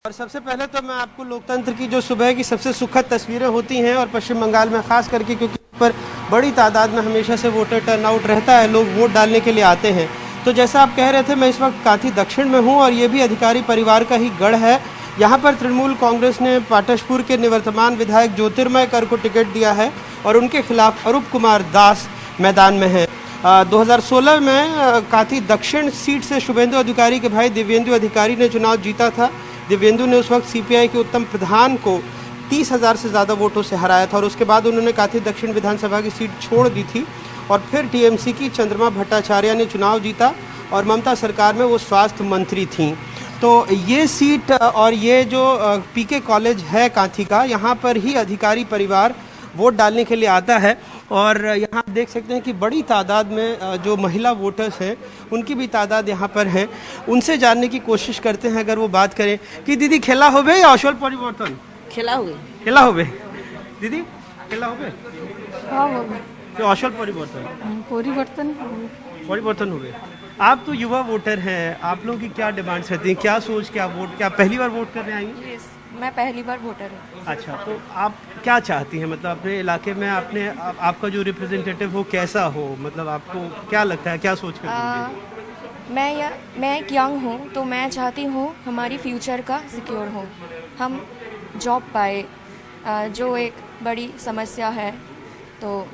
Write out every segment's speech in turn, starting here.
और सबसे पहले तो मैं आपको लोकतंत्र की जो सुबह की सबसे सुखद तस्वीरें होती हैं और पश्चिम बंगाल में खास करके क्योंकि पर बड़ी तादाद में हमेशा से वोटर टर्नआउट रहता है, लोग वोट डालने के लिए आते हैं। तो जैसा आप कह रहे थे, मैं इस वक्त कांथी दक्षिण में हूं और ये भी अधिकारी परिवार का ही गढ़ है। यहाँ पर तृणमूल कांग्रेस ने पाटशपुर के निवर्तमान विधायक ज्योतिर्मय कर को टिकट दिया है और उनके खिलाफ अरूप कुमार दास मैदान में हैं। 2016 में कांथी दक्षिण सीट से शुभेंदु अधिकारी के भाई दिव्येंदु अधिकारी ने चुनाव जीता था। दिव्येंदु ने उस वक्त सीपीआई के उत्तम प्रधान को 30,000 से ज़्यादा वोटों से हराया था और उसके बाद उन्होंने कांथी दक्षिण विधानसभा की सीट छोड़ दी थी और फिर टीएमसी की चंद्रमा भट्टाचार्य ने चुनाव जीता और ममता सरकार में वो स्वास्थ्य मंत्री थीं। तो ये सीट और ये जो पीके कॉलेज है कांथी का, यहाँ पर ही अधिकारी परिवार वोट डालने के लिए आता है और यहाँ आप देख सकते हैं कि बड़ी तादाद में जो महिला वोटर्स हैं उनकी भी तादाद यहाँ पर है। उनसे जानने की कोशिश करते हैं, अगर वो बात करें कि दीदी खेला होबे या असल परिवर्तन खेला हुए खेला होबे दीदी खेला होबे हाँ होबे तो असल परिवर्तन होबे। आप तो युवा वोटर हैं, आप लोगों की क्या डिमांड्स रहती हैं, क्या सोच के आप वोट, क्या पहली बार वोट करने आई हैं? मैं पहली बार वोटर हूँ। अच्छा, तो आप क्या चाहती हैं, मतलब अपने इलाके में आपका जो रिप्रेजेंटेटिव हो कैसा हो, मतलब आपको क्या लगता है, क्या सोच कर? मैं एक यंग हूँ तो मैं चाहती हूँ हमारी फ्यूचर का सिक्योर हो, हम जॉब पाए, जो एक बड़ी समस्या है, तो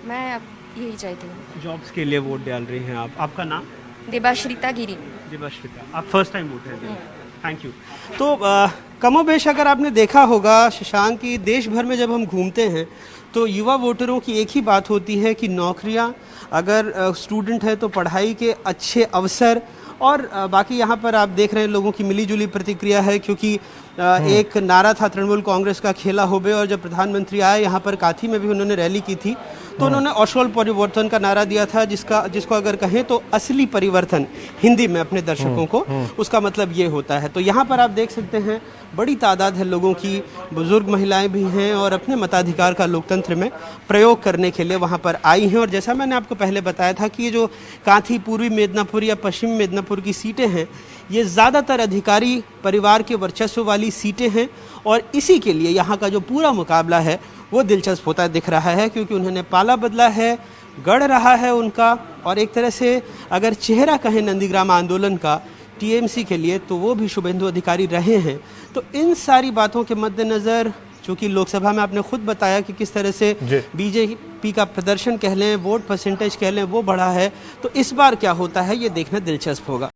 मैं अब यही चाहती हूँ। जॉब्स के लिए वोट डाल रही हैं आप। आपका नाम? देबाश्रिता गिरी। देबाश्रिता, आप फर्स्ट टाइम वोटर हैं। Thank you. तो कमोबेश अगर आपने देखा होगा शशांक की, देश भर में जब हम घूमते हैं तो युवा वोटरों की एक ही बात होती है कि नौकरियां, अगर स्टूडेंट है तो पढ़ाई के अच्छे अवसर, और बाकी यहाँ पर आप देख रहे हैं लोगों की मिलीजुली प्रतिक्रिया है क्योंकि एक नारा था तृणमूल कांग्रेस का, खेला होबे, और जब प्रधानमंत्री आए यहाँ पर कांथी में भी उन्होंने रैली की थी तो उन्होंने असल परिवर्तन का नारा दिया था, जिसको अगर कहें तो असली परिवर्तन हिंदी में अपने दर्शकों को, उसका मतलब ये होता है। तो यहाँ पर आप देख सकते हैं बड़ी तादाद है लोगों की, बुजुर्ग महिलाएं भी हैं और अपने मताधिकार का लोकतंत्र में प्रयोग करने के लिए वहाँ पर आई हैं। और जैसा मैंने आपको पहले बताया था कि ये जो कांथी पूर्वी मिदनापुर या पश्चिम मिदनापुर की सीटें हैं, ये ज़्यादातर अधिकारी परिवार के वर्चस्व वाली सीटें हैं और इसी के लिए यहाँ का जो पूरा मुकाबला है वो दिलचस्प होता दिख रहा है क्योंकि उन्होंने पाला बदला है, गढ़ रहा है उनका, और एक तरह से अगर चेहरा कहें नंदीग्राम आंदोलन का टीएमसी के लिए तो वो भी शुभेंदु अधिकारी रहे हैं। तो इन सारी बातों के मद्देनज़र, चूँकि लोकसभा में आपने खुद बताया कि किस तरह से बीजेपी का प्रदर्शन कह लें, वोट परसेंटेज कह लें, वो बढ़ा है, तो इस बार क्या होता है ये देखना दिलचस्प होगा।